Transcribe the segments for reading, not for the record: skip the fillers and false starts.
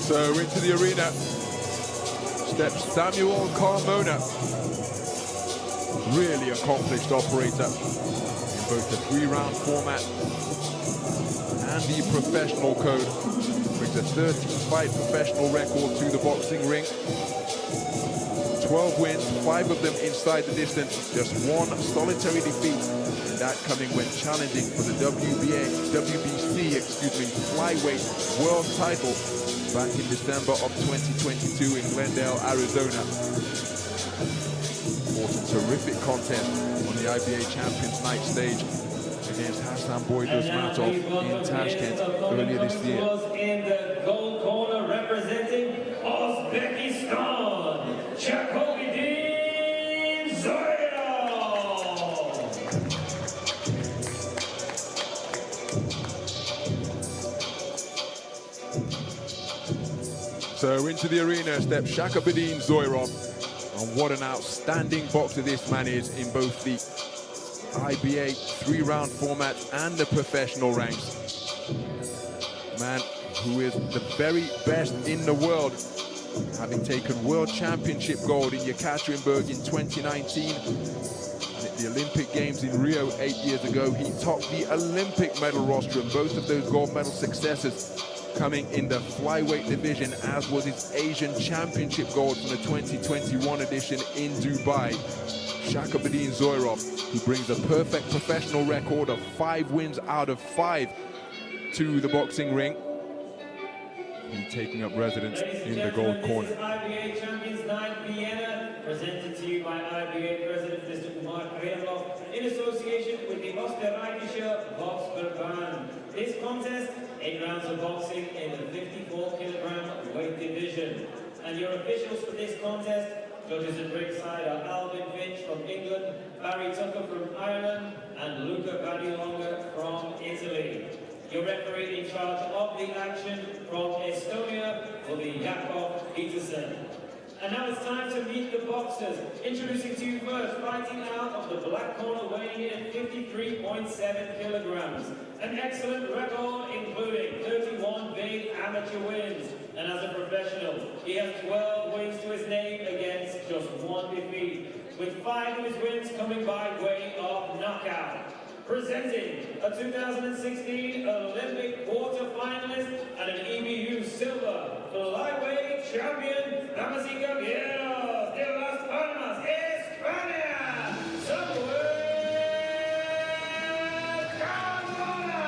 So into the arena steps Samuel Carmona, really accomplished operator in both the 3-round format and the professional code. Brings a 13-fight professional record to the boxing ring. 12 wins, 5 of them inside the distance, just 1 solitary defeat, and that coming when challenging for the WBC flyweight world title back in December of 2022 in Glendale, Arizona. Fought a terrific contest on the IBA Champions Night stage against Hassan Boydosmatov in Tashkent earlier this year. In the gold corner representing Uzbekistan, Shaxobiddin Zoirov. So into the arena steps Shaxobiddin Zoirov, and what an outstanding boxer this man is in both the IBA 3-round format and the professional ranks. Man who is the very best in the world, having taken World Championship gold in Yekaterinburg in 2019. And at the Olympic Games in Rio 8 years ago, he topped the Olympic medal rostrum, both of those gold medal successes coming in the flyweight division, as was his Asian Championship gold from the 2021 edition in Dubai. Shaxobiddin Zoirov, who brings a perfect professional record of 5 wins out of 5 to the boxing ring. He's taking up residence in the gold corner. This is IBA Champions Night Vienna, presented to you by IBA President Mr. Umar Kremlov in association with the Österreichische Boxverband. This contest, 8 rounds of boxing in the 54-kilogram weight division. And your officials for this contest, judges at ringside are Alvin Finch from England, Barry Tucker from Ireland, and Luca Badilonga from Italy. Your referee in charge of the action from Estonia will be Jakov Peterson. And now it's time to meet the boxers. Introducing to you first, fighting out of the black corner, weighing in at 53.7 kilograms. An excellent record, including 31 big amateur wins. And as a professional, he has 12 wins to his name against just 1 defeat, with 5 of his wins coming by way of knockout. Presenting a 2016 Olympic quarter-finalist and an EBU silver flyweight champion, damas y caballeros de Las Palmas, España, Samuel Carmona.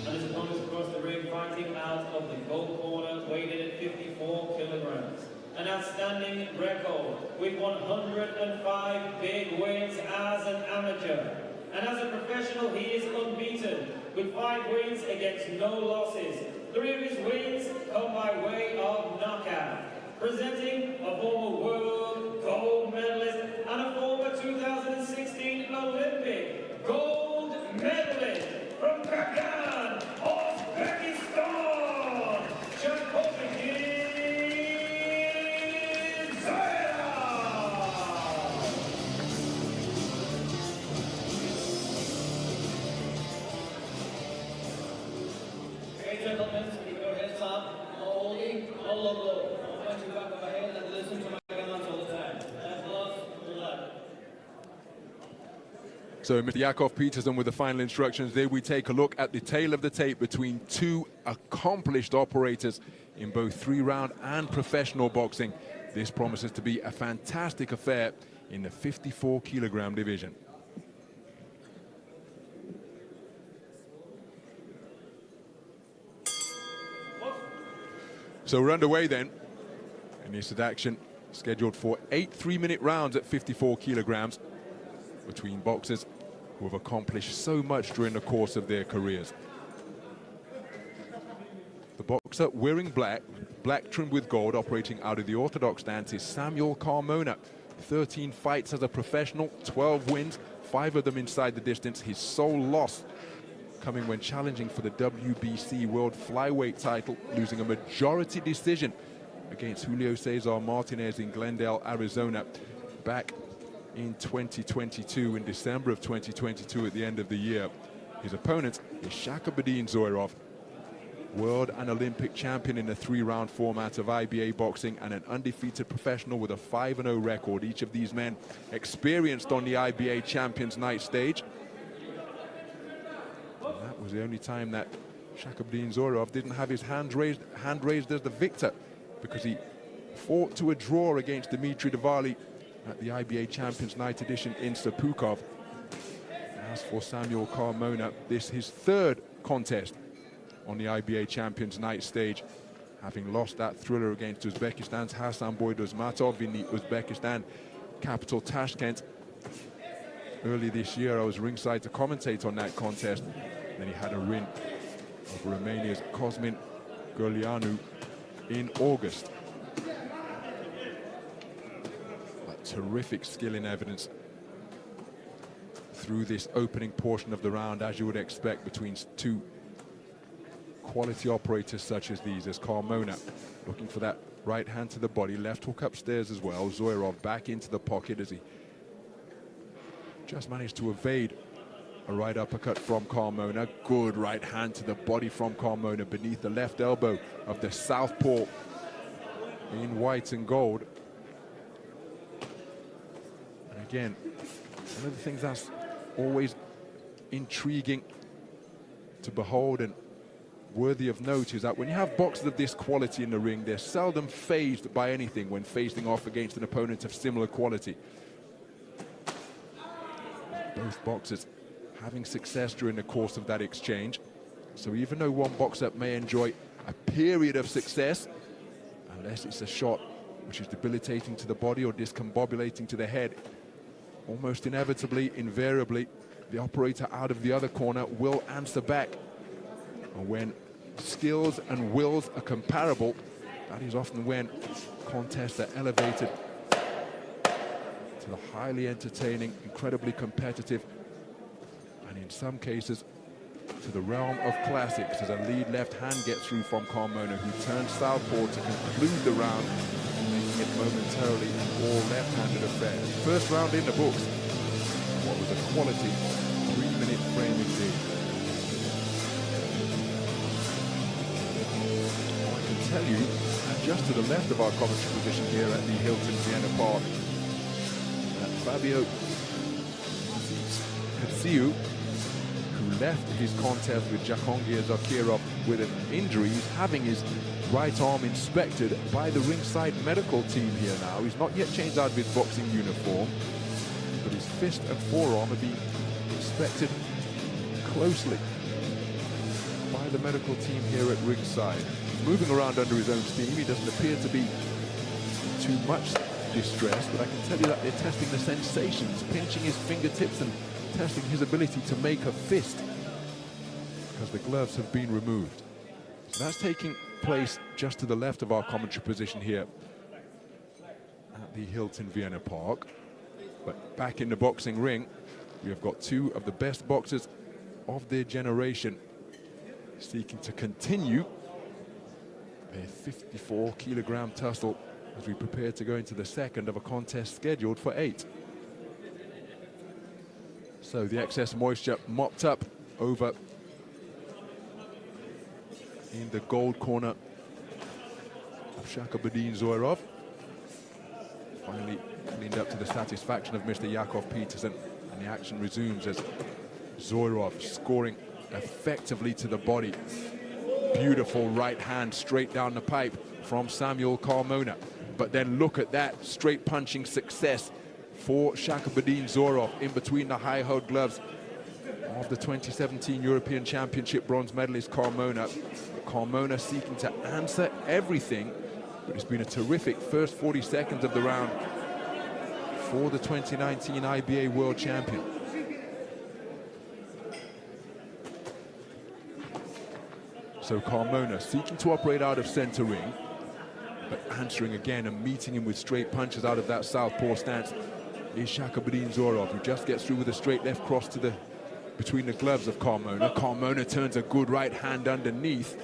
And his opponents across the ring, fighting out of the gold corner, weighed in at 54 kilograms. An outstanding record with 105 big wins as an amateur. And as a professional, he is unbeaten with 5 wins against no losses. 3 of his wins come by way of knockout. Presenting a former world gold medalist and a former 2016 Olympic gold medalist from Kagan, Uzbekistan, Shaxobiddin. Gentlemen, keep your heads up, no holding, no logo. I'm going to back of my head and listen to my guns all the time. That's love, good luck. So Mr. Jakov Peterson with the final instructions. There we take a look at the tail of the tape between 2 accomplished operators in both 3-round and professional boxing. This promises to be a fantastic affair in the 54-kilogram division. So we're underway then, and this is action scheduled for 8 3-minute rounds at 54 kilograms between boxers who have accomplished so much during the course of their careers. The boxer wearing black trimmed with gold, operating out of the orthodox stance, is Samuel Carmona. 13 fights as a professional, 12 wins, 5 of them inside the distance. His sole loss coming when challenging for the WBC World Flyweight title, losing a majority decision against Julio Cesar Martinez in Glendale, Arizona, back in 2022, in December of 2022 at the end of the year. His opponent is Shaxobiddin Zoirov, world and Olympic champion in the 3-round format of IBA boxing and an undefeated professional with a 5-0 record. Each of these men experienced on the IBA Champions Night stage. And that was the only time that Shaxobiddin Zoirov didn't have his hand raised as the victor, because he fought to a draw against Dmitry Davali at the IBA Champions Night edition in Sepukov. As for Samuel Carmona, this is his third contest on the IBA Champions Night stage, having lost that thriller against Uzbekistan's Hassan Boydozmatov in the Uzbekistan capital Tashkent. Early this year, I was ringside to commentate on that contest. Then he had a win over Romania's Cosmin Gurleanu in August. But terrific skill in evidence through this opening portion of the round, as you would expect between two quality operators such as these, as Carmona looking for that right hand to the body, left hook upstairs as well. Zoirov back into the pocket as he just managed to evade a right uppercut from Carmona. Good right hand to the body from Carmona beneath the left elbow of the southpaw in white and gold. And again, one of the things that's always intriguing to behold and worthy of note is that when you have boxers of this quality in the ring, they're seldom fazed by anything when facing off against an opponent of similar quality. Both boxers having success during the course of that exchange. So even though one boxer may enjoy a period of success, unless it's a shot which is debilitating to the body or discombobulating to the head, almost inevitably, invariably, the operator out of the other corner will answer back. And when skills and wills are comparable, that is often when contests are elevated to the highly entertaining, incredibly competitive, and in some cases to the realm of classics, as a lead left hand gets through from Carmona, who turns southpaw to conclude the round, making it momentarily an all left-handed affair. First round in the books. What was a quality 3-minute frame indeed. I can tell you, just to the left of our commentary position here at the Hilton Vienna Park, that Fabio Katsiu, who left his contest with Jahongir Zakirov with an injury, he's having his right arm inspected by the ringside medical team here now. He's not yet changed out of his boxing uniform, but his fist and forearm are being inspected closely by the medical team here at ringside. He's moving around under his own steam. He doesn't appear to be too much distressed, but I can tell you that they're testing the sensations, pinching his fingertips and testing his ability to make a fist, because the gloves have been removed. So that's taking place just to the left of our commentary position here at the Hilton Vienna Park. But back in the boxing ring, we have got two of the best boxers of their generation seeking to continue their 54-kilogram tussle as we prepare to go into the second of a contest scheduled for 8. So the excess moisture mopped up over in the gold corner of Shaxobiddin Zoirov. Finally cleaned up to the satisfaction of Mr. Yakov Peterson, and the action resumes as Zoirov scoring effectively to the body. Beautiful right hand straight down the pipe from Samuel Carmona. But then look at that straight punching success for Shaxobiddin Zoirov in between the high-held gloves of the 2017 European Championship bronze medalist Carmona. Carmona seeking to answer everything, but it's been a terrific first 40 seconds of the round for the 2019 IBA World Champion. So Carmona seeking to operate out of center ring, but answering again and meeting him with straight punches out of that southpaw stance is Shaxobiddin Zoirov, who just gets through with a straight left cross to the between the gloves of Carmona. Carmona turns a good right hand underneath,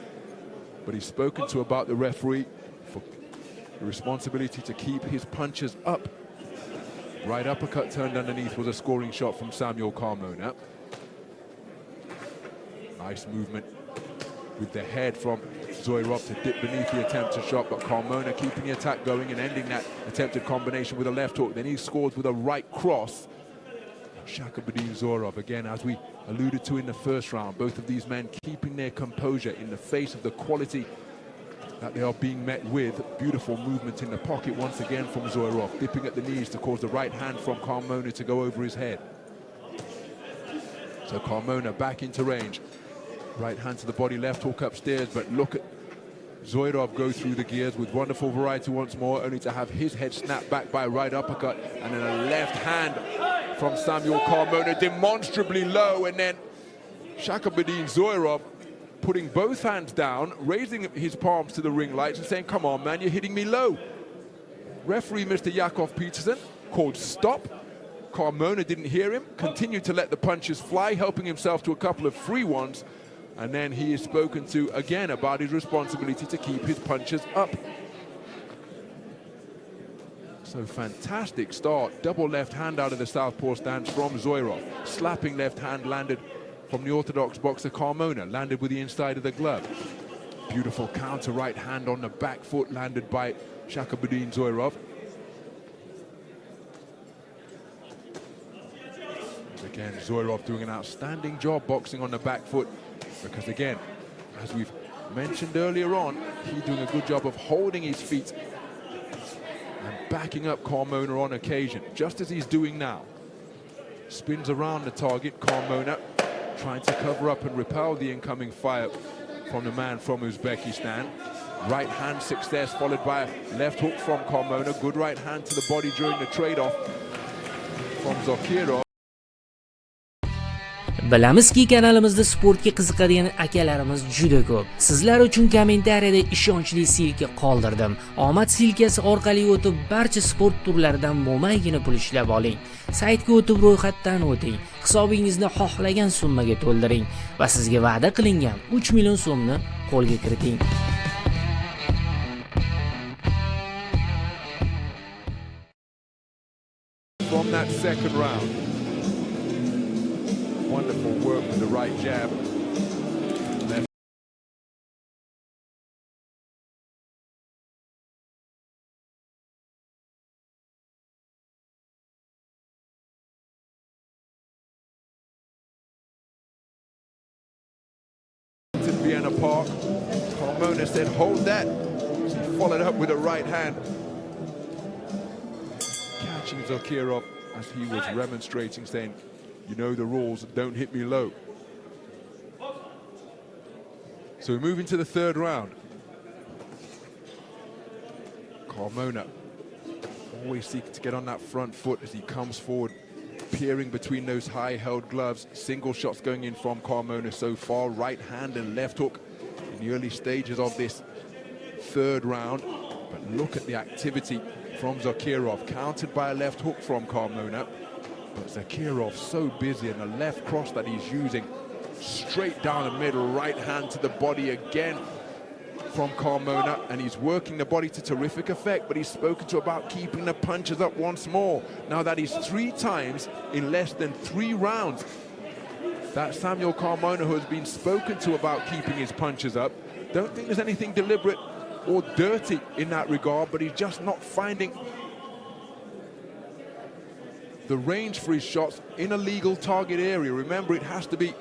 but he's spoken to about the referee for the responsibility to keep his punches up. Right uppercut turned underneath was a scoring shot from Samuel Carmona. Nice movement with the head from Zoirov to dip beneath the attempted shot, but Carmona keeping the attack going and ending that attempted combination with a left hook. Then he scores with a right cross. Shaxobiddin Zoirov, again, as we alluded to in the first round, both of these men keeping their composure in the face of the quality that they are being met with. Beautiful movement in the pocket once again from Zoirov, dipping at the knees to cause the right hand from Carmona to go over his head. So Carmona back into range. Right hand to the body, left hook upstairs, but look at Zoirov go through the gears with wonderful variety once more, only to have his head snapped back by a right uppercut, and then a left hand from Samuel Carmona, demonstrably low, and then Shaxobiddin Zoirov putting both hands down, raising his palms to the ring lights and saying, "Come on, man, you're hitting me low." Referee Mr. Yakov Peterson called stop. Carmona didn't hear him, continued to let the punches fly, helping himself to a couple of free ones. And then he is spoken to again about his responsibility to keep his punches up. So fantastic start. Double left hand out of the southpaw stance from Zoirov. Slapping left hand landed from the orthodox boxer Carmona, landed with the inside of the glove. Beautiful counter right hand on the back foot landed by Shaxobiddin Zoirov. And again, Zoirov doing an outstanding job boxing on the back foot. Because again, as we've mentioned earlier on, he's doing a good job of holding his feet and backing up Carmona on occasion, just as he's doing now. Spins around the target, Carmona trying to cover up and repel the incoming fire from the man from Uzbekistan. Right hand success followed by a left hook from Carmona. Good right hand to the body during the trade-off from Zoirov. Bilamizki, kanalimizda sportga qiziqadigan akalarimiz juda ko'p. Sizlar uchun kommentariyada ishonchli silka qoldirdim. Omad silkasi orqali o'tib barcha sport turlaridan mo'maygina pul ishlab oling. Saytga o'tib ro'yxatdan o'ting. Hisobingizni xohlagan summaga to'ldiring va sizga va'da qilingan 3 million so'mni qo'lga kiriting. From that second round. Wonderful work with the right jab. Left. To Vienna Park. Carmona said, "Hold that." He followed up with a right hand. Catching Zoirov as he was remonstrating, saying, "You know the rules, don't hit me low." So we move into the third round. Carmona always seeking to get on that front foot as he comes forward, peering between those high-held gloves. Single shots going in from Carmona so far, right hand and left hook in the early stages of this third round. But look at the activity from Zoirov, countered by a left hook from Carmona. But Zoirov so busy, and the left cross that he's using straight down the middle, right hand to the body again from Carmona, and he's working the body to terrific effect, but he's spoken to about keeping the punches up once more. Now that is 3 times in less than 3 rounds. That Samuel Carmona who has been spoken to about keeping his punches up. Don't think there's anything deliberate or dirty in that regard, but he's just not finding the range for his shots in a legal target area. Remember, it has to be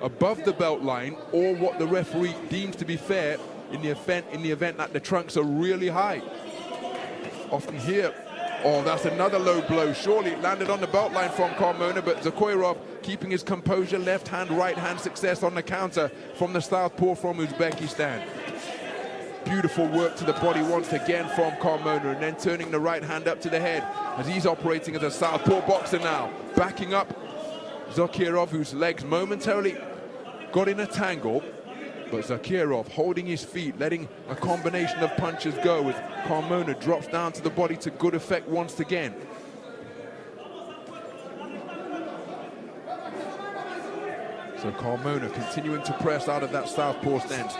above the belt line or what the referee deems to be fair in the event that the trunks are really high. Often here, oh, that's another low blow. Surely it landed on the belt line from Carmona, but Zoirov keeping his composure, left hand, right hand success on the counter from the southpaw from Uzbekistan. Beautiful work to the body once again from Carmona, and then turning the right hand up to the head as he's operating as a southpaw boxer now. Backing up Zoirov, whose legs momentarily got in a tangle, but Zoirov holding his feet, letting a combination of punches go as Carmona drops down to the body to good effect once again. So Carmona continuing to press out of that southpaw stance,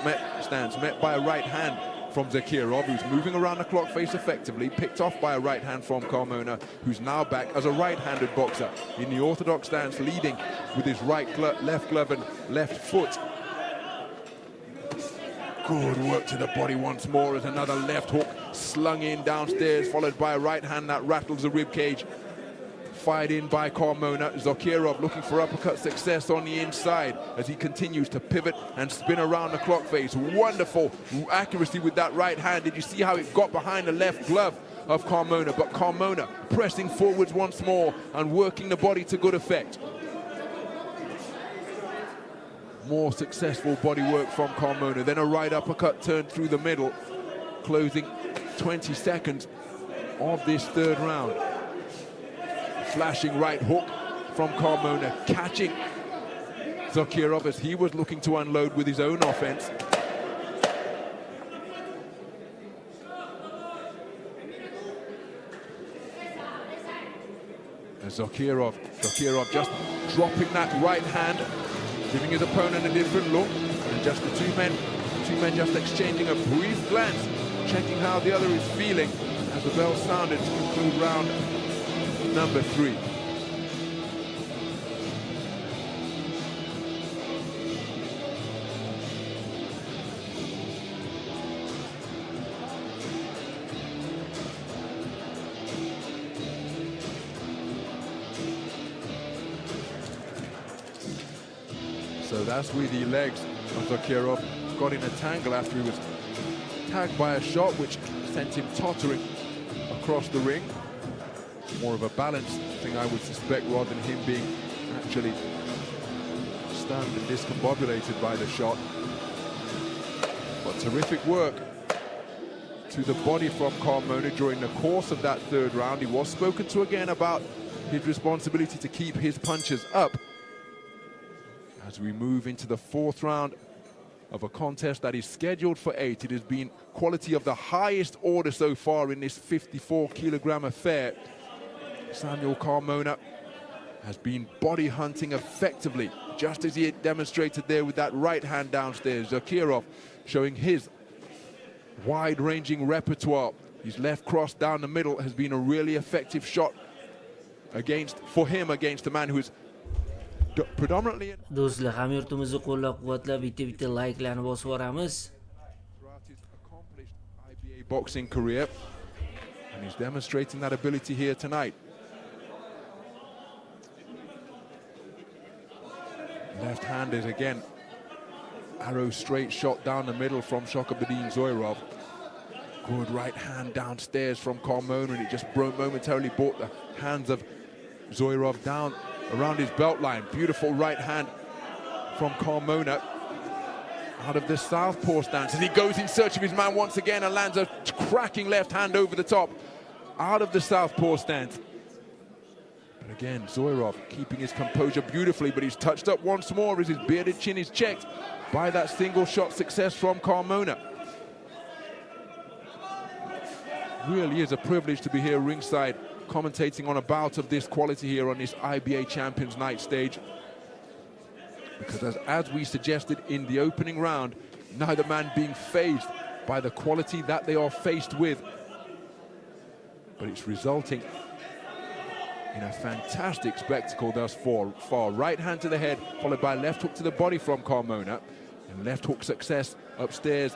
met by a right hand from Zoirov, who's moving around the clock face effectively, picked off by a right hand from Carmona, who's now back as a right-handed boxer in the orthodox stance, leading with his left glove and left foot. Good work to the body once more as another left hook slung in downstairs, followed by a right hand that rattles the rib cage. Fired in by Carmona. Zoirov looking for uppercut success on the inside as he continues to pivot and spin around the clock face. Wonderful accuracy with that right hand. Did you see how it got behind the left glove of Carmona? But Carmona pressing forwards once more and working the body to good effect. More successful body work from Carmona. Then a right uppercut turned through the middle, closing 20 seconds of this third round. Flashing right hook from Carmona, catching Zoirov as he was looking to unload with his own offense. And Zoirov just dropping that right hand, giving his opponent a different look, and just the two men just exchanging a brief glance, checking how the other is feeling as the bell sounded to conclude round number 3. So that's with the legs of Zoirov. Got in a tangle after he was tagged by a shot which sent him tottering across the ring. More of a balance thing, I would suspect, rather than him being actually stunned and discombobulated by the shot. But terrific work to the body from Carmona during the course of that third round. He was spoken to again about his responsibility to keep his punches up as we move into the fourth round of a contest that is scheduled for 8. It has been quality of the highest order so far in this 54-kilogram affair. Samuel Carmona has been body hunting effectively, just as he had demonstrated there with that right hand downstairs. Zoirov showing his wide-ranging repertoire. His left cross down the middle has been a really effective shot for him against a man who is predominantly... Do'stlar, hamyurtimizni qo'llab-quvvatlab, bitta like'larni bosib boramiz. Throughout his accomplished IBA boxing career, and he's demonstrating that ability here tonight. Left-handed again. Arrow straight shot down the middle from Shaxobiddin Zoirov. Good right hand downstairs from Carmona, and it just momentarily brought the hands of Zoirov down around his belt line. Beautiful right hand from Carmona out of the southpaw stance as he goes in search of his man once again and lands a cracking left hand over the top out of the southpaw stance. But again, Zoirov keeping his composure beautifully, but he's touched up once more as his bearded chin is checked by that single shot success from Carmona. Really is a privilege to be here ringside commentating on a bout of this quality here on this IBA Champions Night stage. Because as we suggested in the opening round, neither man being fazed by the quality that they are faced with. But it's resulting in a fantastic spectacle thus far. Right hand to the head, followed by left hook to the body from Carmona. And left hook success upstairs.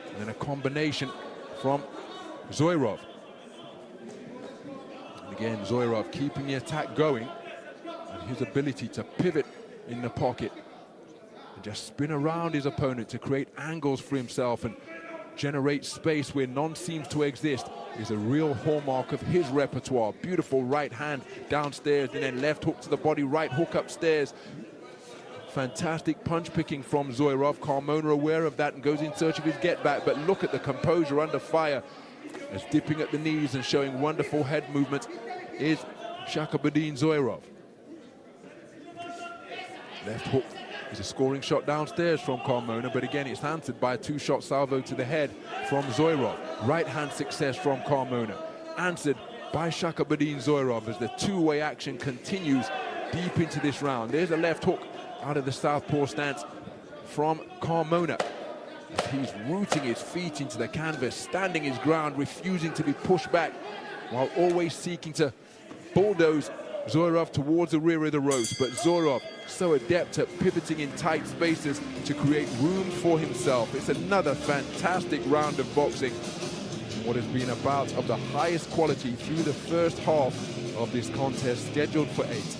And then a combination from Zoirov. And again, Zoirov keeping the attack going. And his ability to pivot in the pocket. And just spin around his opponent to create angles for himself and generate space where none seems to exist is a real hallmark of his repertoire. Beautiful right hand downstairs and then left hook to the body, right hook upstairs. Fantastic punch picking from Zoirov. Carmona aware of that and goes in search of his get back, but look at the composure under fire as dipping at the knees and showing wonderful head movement is Shaxobiddin Zoirov. Left hook is a scoring shot downstairs from Carmona, but again it's answered by a two-shot salvo to the head from Zoirov. Right hand success from Carmona, answered by Shaxobiddin Zoirov as the two-way action continues deep into this round. There's a left hook out of the southpaw stance from Carmona. He's rooting his feet into the canvas, standing his ground, refusing to be pushed back, while always seeking to bulldoze Zoirov towards the rear of the ropes. But Zoirov, so adept at pivoting in tight spaces to create room for himself. It's another fantastic round of boxing. What has been a bout of the highest quality through the first half of this contest, scheduled for 8.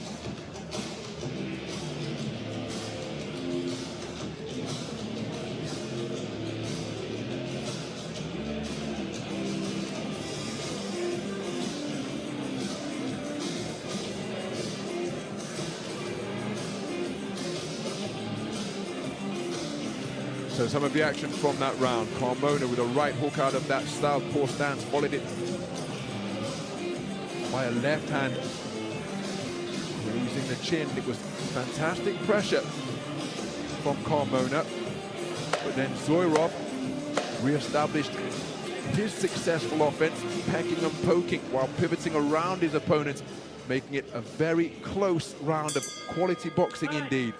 So some of the action from that round. Carmona with a right hook out of that southpaw stance, followed it by a left hand, raising the chin. It was fantastic pressure from Carmona, but then Zoirov re-established his successful offense, pecking and poking while pivoting around his opponent, making it a very close round of quality boxing indeed.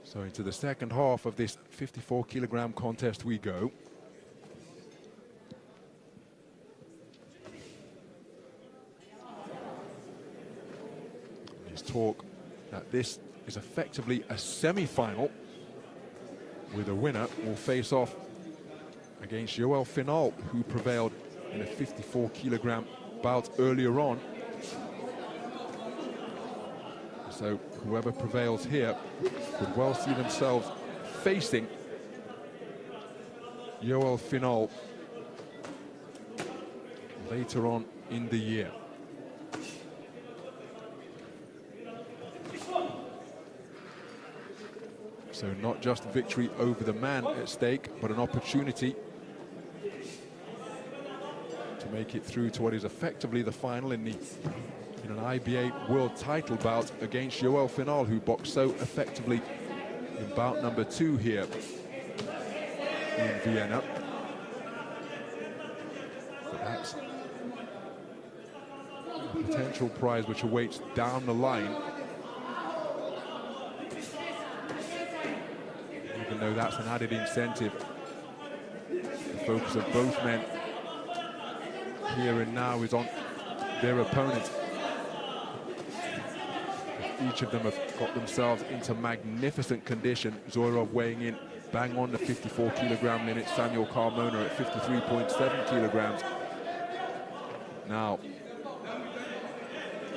So into the second half of this 54-kilogram contest we go. There's talk that this is effectively a semi-final, with a winner will face off against Yoel Final, who prevailed in a 54-kilogram bout earlier on. So whoever prevails here could well see themselves facing Yoel Final later on in the year. So not just victory over the man at stake, but an opportunity to make it through to what is effectively the final in an IBA world title bout against Yoel Final, who boxed so effectively in bout number 2 here in Vienna. Perhaps a potential prize which awaits down the line, even though that's an added incentive. The focus of both men here and now is on their opponent. Each of them have got themselves into magnificent condition. Zoirov weighing in bang on the 54-kilogram limit. Samuel Carmona at 53.7 kilograms. Now,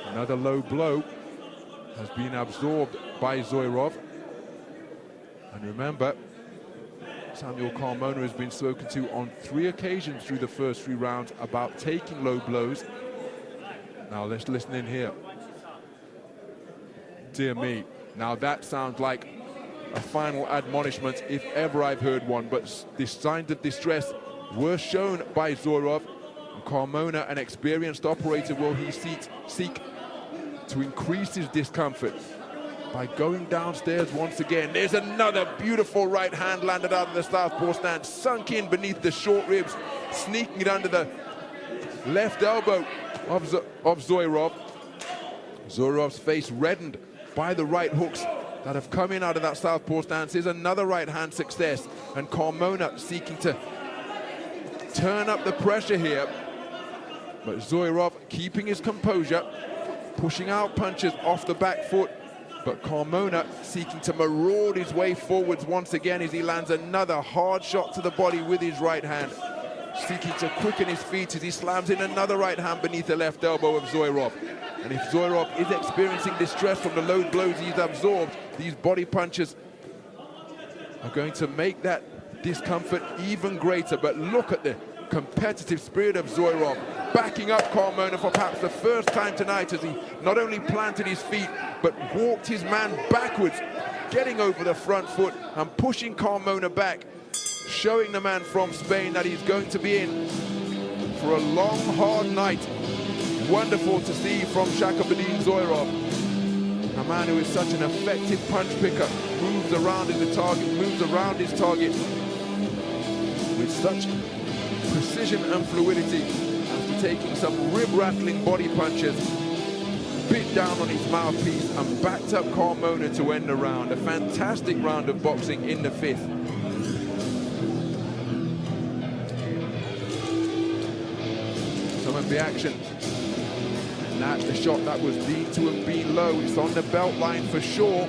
another low blow has been absorbed by Zoirov. And remember, Samuel Carmona has been spoken to on 3 occasions through the first 3 rounds about taking low blows. Now let's listen in here. Dear me, now that sounds like a final admonishment if ever I've heard one, but the signs of distress were shown by Zoirov. And Carmona, an experienced operator, will he seek to increase his discomfort by going downstairs once again. There's another beautiful right hand landed out of the southpaw stance, sunk in beneath the short ribs, sneaking it under the left elbow of Zoirov. Zoirov's face reddened by the right hooks that have come in out of that southpaw stance. Is another right hand success, and Carmona seeking to turn up the pressure here, but Zoirov keeping his composure, pushing out punches off the back foot, but Carmona seeking to maraud his way forwards once again as he lands another hard shot to the body with his right hand, seeking to quicken his feet as he slams in another right hand beneath the left elbow of Zoirov. And if Zoirov is experiencing distress from the low blows he's absorbed, these body punches are going to make that discomfort even greater. But look at the competitive spirit of Zoirov, backing up Carmona for perhaps the first time tonight, as he not only planted his feet, but walked his man backwards, getting over the front foot and pushing Carmona back, showing the man from Spain that he's going to be in for a long, hard night. Wonderful to see from Shaxobiddin Zoirov, a man who is such an effective punch picker, moves around his target with such precision and fluidity after taking some rib-rattling body punches. bit down on his mouthpiece and backed up Carmona to end the round. A fantastic round of boxing in the fifth. Some of the action. And that's the shot that was deemed to have been low. It's on the belt line for sure.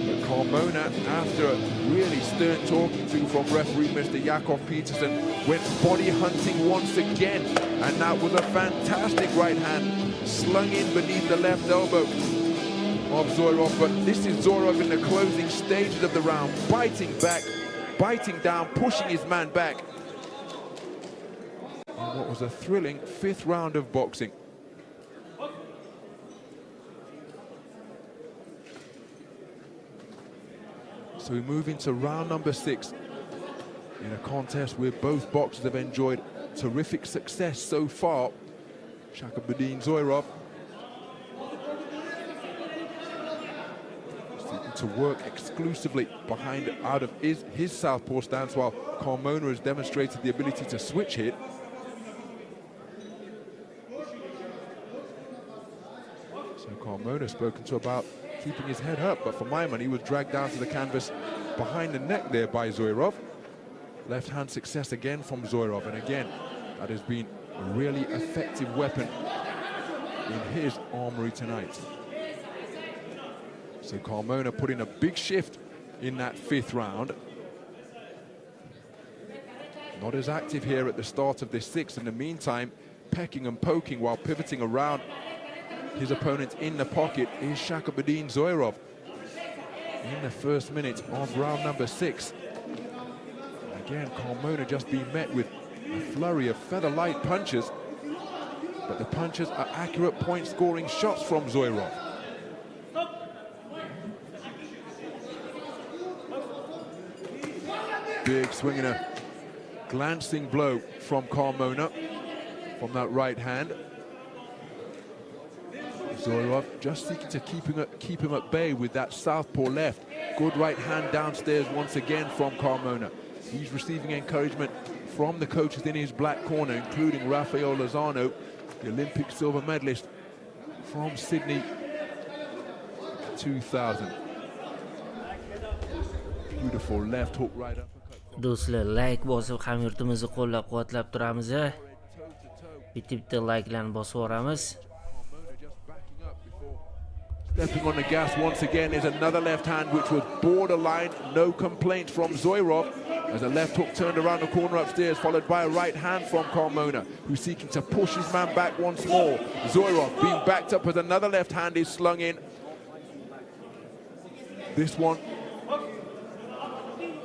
But Carmona, after a really stern talking to from referee Mr. Yakov Peterson, went body hunting once again. And that was a fantastic right hand slung in beneath the left elbow of Zoirov. But this is Zoirov in the closing stages of the round, biting back, biting down, pushing his man back. In what was a thrilling fifth round of boxing. So we move into round number 6 in a contest where both boxers have enjoyed terrific success so far. Shaxobiddin Zoirov seeking to work exclusively out of his southpaw stance, while Carmona has demonstrated the ability to switch hit. So Carmona spoken to about keeping his head up, but for my money, he was dragged down to the canvas behind the neck there by Zoirov. Left hand success again from Zoirov, and again, that has been a really effective weapon in his armory tonight. So Carmona put in a big shift in that fifth round. Not as active here at the start of this sixth. In the meantime, pecking and poking while pivoting around his opponent in the pocket is Shaxobiddin Zoirov in the first minute of round number 6. Again, Carmona just being met with a flurry of feather-light punches, but the punches are accurate point-scoring shots from Zoirov. Big swing and a glancing blow from Carmona from that right hand. Zoirov just seeking to keep him at bay with that southpaw left. Good right hand downstairs once again from Carmona. He's receiving encouragement from the coaches in his black corner, including Rafael Lozano, the Olympic silver medalist from Sydney 2000. Beautiful left hook right uppercut. Do'stlar, like bosib hamyurtimizni qo'llab-quvvatlab turamiz. Bitta like'larni bosib yuboramiz. Stepping on the gas once again is another left hand which was borderline, no complaints from Zoirov, as a left hook turned around the corner upstairs, followed by a right hand from Carmona, who's seeking to push his man back once more. Zoirov being backed up as another left hand is slung in. This one,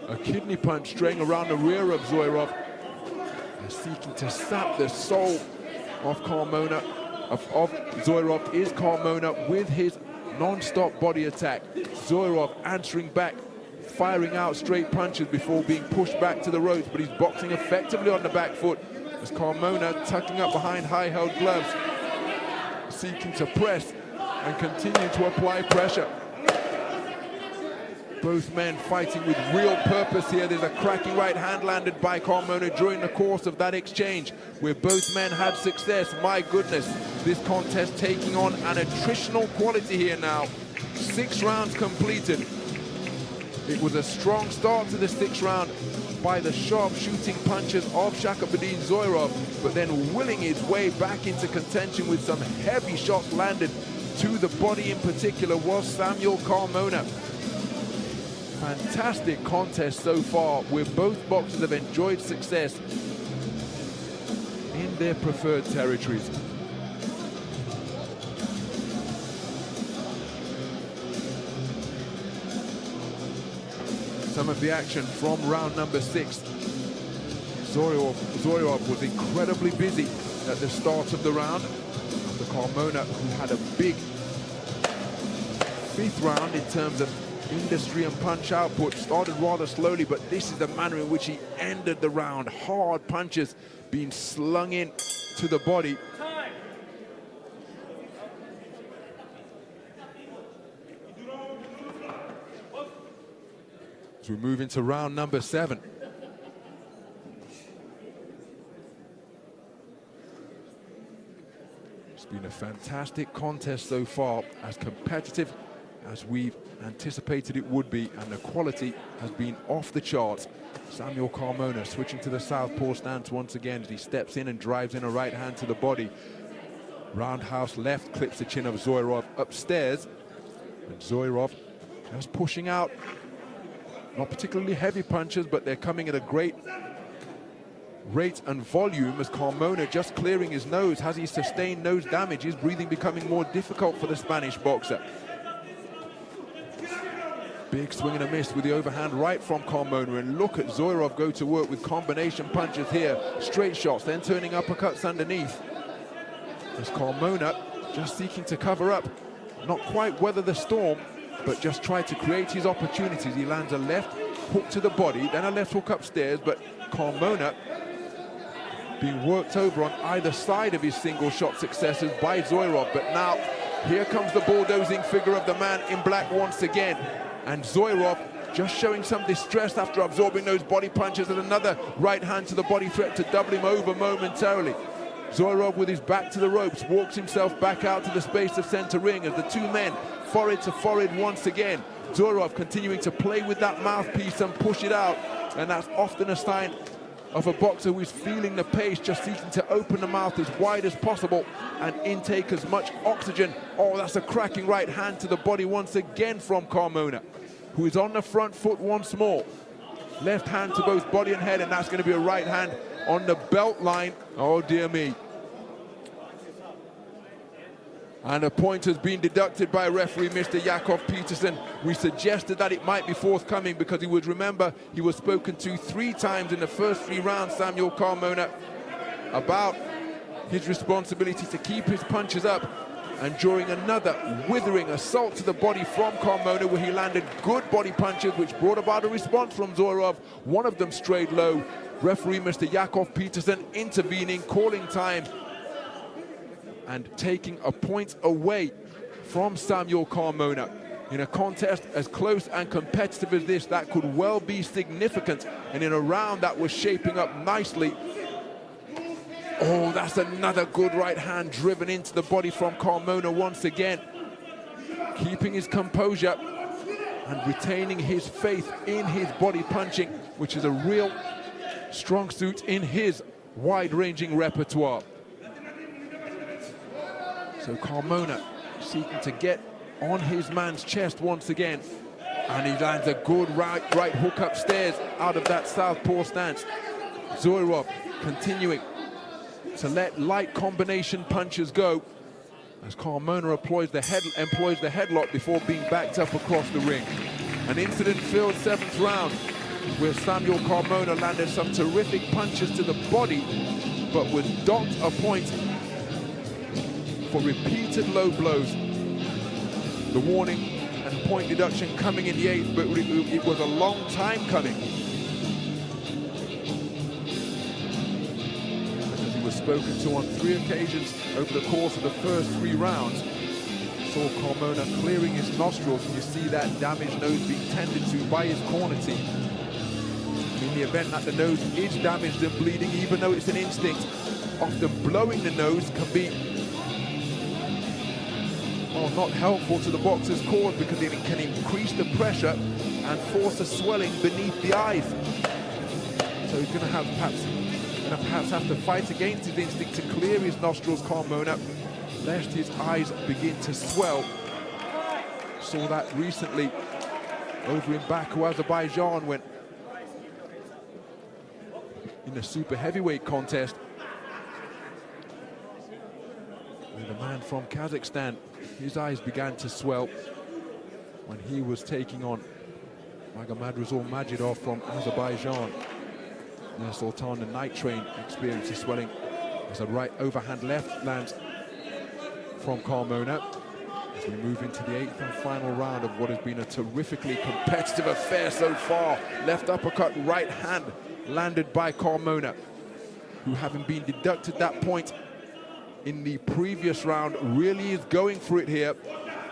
a kidney punch straying around the rear of Zoirov, seeking to sap the soul of Carmona, of Zoirov is Carmona with his non-stop body attack. Zoirov answering back, firing out straight punches before being pushed back to the ropes, but he's boxing effectively on the back foot as Carmona tucking up behind high-held gloves, seeking to press and continue to apply pressure. Both men fighting with real purpose here. There's a cracking right hand landed by Carmona during the course of that exchange where both men had success. My goodness, this contest taking on an attritional quality here now. 6 rounds completed. It was a strong start to the 6th round by the sharp shooting punches of Shaxobiddin Zoirov, but then willing his way back into contention with some heavy shots landed to the body in particular was Samuel Carmona. Fantastic contest so far, where both boxers have enjoyed success in their preferred territories. Some of the action from round number 6. Zoirov was incredibly busy at the start of the round. After Carmona, who had a big 5th round in terms of industry and punch output, started rather slowly, but this is the manner in which he ended the round. Hard punches being slung in to the body. As we move into round number 7. It's been a fantastic contest so far, as competitive as we've anticipated it would be, and the quality has been off the charts. Samuel Carmona switching to the southpaw stance once again as he steps in and drives in a right hand to the body. Roundhouse left clips the chin of Zoirov upstairs, and Zoirov just pushing out. Not particularly heavy punches, but they're coming at a great rate and volume, as Carmona just clearing his nose. Has he sustained nose damage? His breathing becoming more difficult for the Spanish boxer. Big swing and a miss with the overhand right from Carmona, and look at Zoirov go to work with combination punches here. Straight shots, then turning uppercuts underneath. As Carmona just seeking to cover up, not quite weather the storm, but just try to create his opportunities. He lands a left hook to the body, then a left hook upstairs, but Carmona being worked over on either side of his single shot successes by Zoirov. But now here comes the bulldozing figure of the man in black once again, and Zoirov just showing some distress after absorbing those body punches, and another right hand to the body threat to double him over momentarily. Zoirov, with his back to the ropes, walks himself back out to the space of center ring as the two men forehead to forehead once again. Zoirov continuing to play with that mouthpiece and push it out, and that's often a sign of a boxer who is feeling the pace, just seeking to open the mouth as wide as possible and intake as much oxygen. Oh, that's a cracking right hand to the body once again from Carmona, who is on the front foot once more. Left hand to both body and head, and that's going to be a right hand on the belt line. Oh dear me. And a point has been deducted by referee Mr. Yakov Peterson. We suggested that it might be forthcoming because he would remember he was spoken to 3 times in the first 3 rounds, Samuel Carmona, about his responsibility to keep his punches up. And during another withering assault to the body from Carmona, where he landed good body punches which brought about a response from Zoirov, one of them strayed low. Referee Mr. Yakov Peterson intervening, calling time, and taking a point away from Samuel Carmona. In a contest as close and competitive as this, that could well be significant, and in a round that was shaping up nicely. Oh, that's another good right hand driven into the body from Carmona once again. Keeping his composure and retaining his faith in his body punching, which is a real strong suit in his wide-ranging repertoire. So Carmona seeking to get on his man's chest once again, and he lands a good right hook upstairs out of that southpaw stance. Zoirov continuing to let light combination punches go as Carmona employs the headlock before being backed up across the ring. An incident-filled 7th round where Samuel Carmona landed some terrific punches to the body, but was docked a point for repeated low blows. The warning and point deduction coming in the 8th, but it was a long time coming. As he was spoken to on 3 occasions over the course of the first 3 rounds, saw Carmona clearing his nostrils, and you see that damaged nose being tended to by his corner team. In the event that the nose is damaged and bleeding, even though it's an instinct, often blowing the nose can be not helpful to the boxer's cause, because it can increase the pressure and force a swelling beneath the eyes. So he's going to perhaps have to fight against his instinct to clear his nostrils, Carmona, lest his eyes begin to swell. Saw that recently over in Baku, Azerbaijan, when in the super heavyweight contest, with a man from Kazakhstan, his eyes began to swell when he was taking on Magomadrazor Majidov from Azerbaijan. Now Sultan, the night train, experiences swelling as a right overhand left lands from Carmona. As we move into the 8th and final round of what has been a terrifically competitive affair so far. Left uppercut, right hand landed by Carmona, who, having been deducted that point in the previous round, really is going for it here.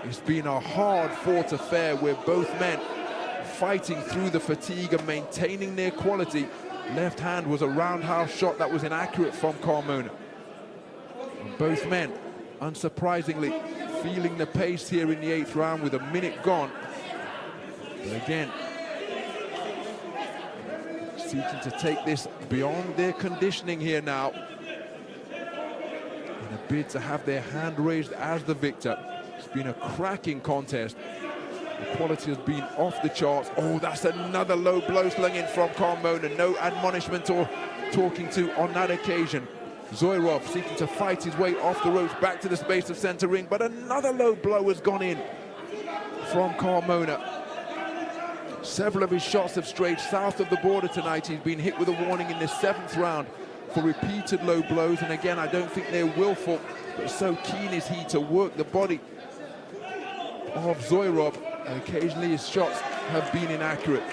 It's been a hard-fought affair where both men fighting through the fatigue and maintaining their quality. Left hand was a roundhouse shot that was inaccurate from Carmona. And both men unsurprisingly, feeling the pace here in the 8th round with a minute gone. But again, seeking to take this beyond their conditioning here now, in a bid to have their hand raised as the victor. It's been a cracking contest. The quality has been off the charts. Oh, that's another low blow slung in from Carmona. No admonishment or talking to on that occasion. Zoirov seeking to fight his way off the ropes back to the space of center ring, but another low blow has gone in from Carmona. Several of his shots have strayed south of the border tonight. He's been hit with a warning in the 7th round for repeated low blows, and again, I don't think they're willful, but so keen is he to work the body of Zoirov, and occasionally his shots have been inaccurate.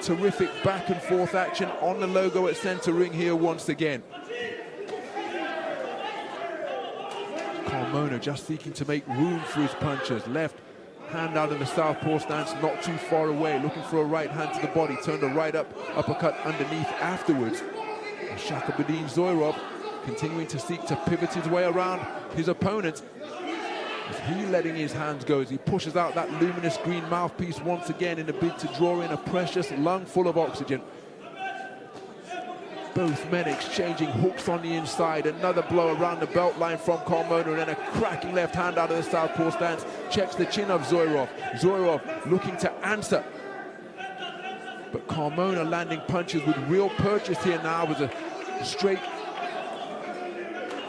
Terrific back and forth action on the logo at center ring here once again. Carmona just seeking to make room for his punches. Left hand out in the southpaw stance, not too far away, looking for a right hand to the body, turned a right uppercut underneath afterwards. And Shaxobiddin Zoirov continuing to seek to pivot his way around his opponent. Is he letting his hands go as he pushes out that luminous green mouthpiece once again in a bid to draw in a precious lung full of oxygen. Both men exchanging hooks on the inside. Another blow around the belt line from Carmona, and then a cracking left hand out of the southpaw stance. Checks the chin of Zoirov. Zoirov looking to answer. But Carmona landing punches with real purchase here now with a straight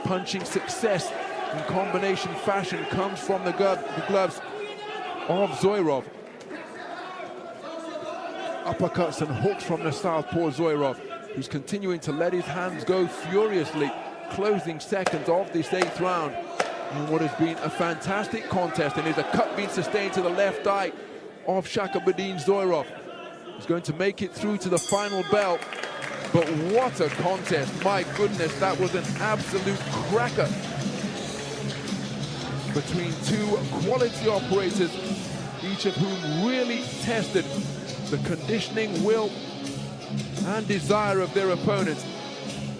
punching success in combination fashion comes from the gloves of Zoirov. Uppercuts and hooks from the southpaw Zoirov, who's continuing to let his hands go furiously, closing seconds of this 8th round in what has been a fantastic contest. And there's a cut being sustained to the left eye of Shaxobiddin Zoirov. He's going to make it through to the final bell, but what a contest. My goodness, that was an absolute cracker between two quality operators, each of whom really tested the conditioning, will and desire of their opponents.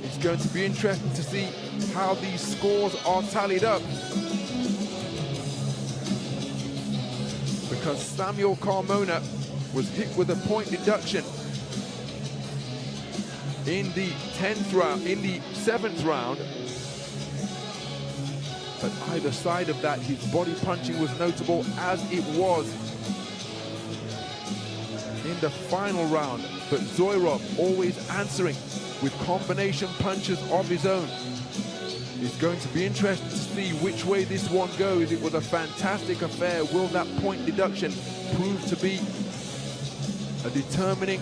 It's going to be interesting to see how these scores are tallied up, because Samuel Carmona was hit with a point deduction in the 10th round, in the 7th round. But either side of that, his body punching was notable, as it was in the final round. But Zoirov always answering with combination punches of his own. It's going to be interesting to see which way this one goes. It was a fantastic affair. Will that point deduction prove to be a determining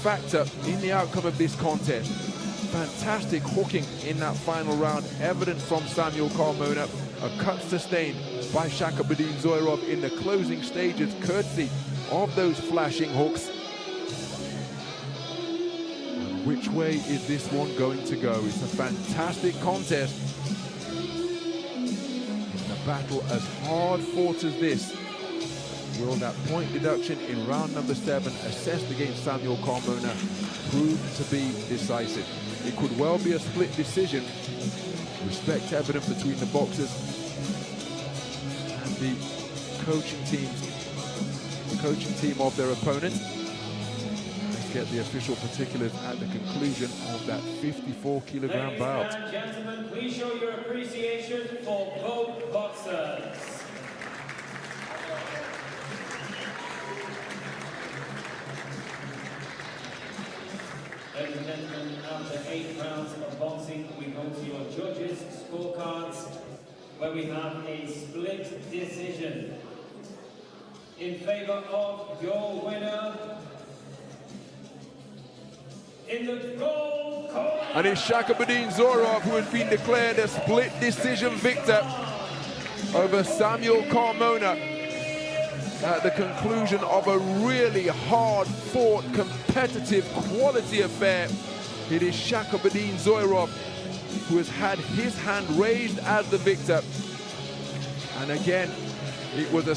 factor in the outcome of this contest? Fantastic hooking in that final round, evident from Samuel Carmona. A cut sustained by Shaxobiddin Zoirov in the closing stages, courtesy of those flashing hooks. And which way is this one going to go? It's a fantastic contest. In a battle as hard fought as this, will that point deduction in round number 7, assessed against Samuel Carmona, prove to be decisive? It could well be a split decision. Respect evident between the boxers and the coaching team of their opponent. Let's get the official particulars at the conclusion of that 54-kilogram bout. Ladies and gentlemen, please show your appreciation for both boxers. Ladies and gentlemen, after 8 rounds of boxing, we go to your judges' scorecards, where we have a split decision in favor of your winner. In the gold corner. And it's Shaxobiddin Zoirov who has been declared a split decision victor over Samuel Carmona at the conclusion of a really hard-fought, competitive, quality affair. It is Shaxobiddin Zoirov who has had his hand raised as the victor. And again, it was a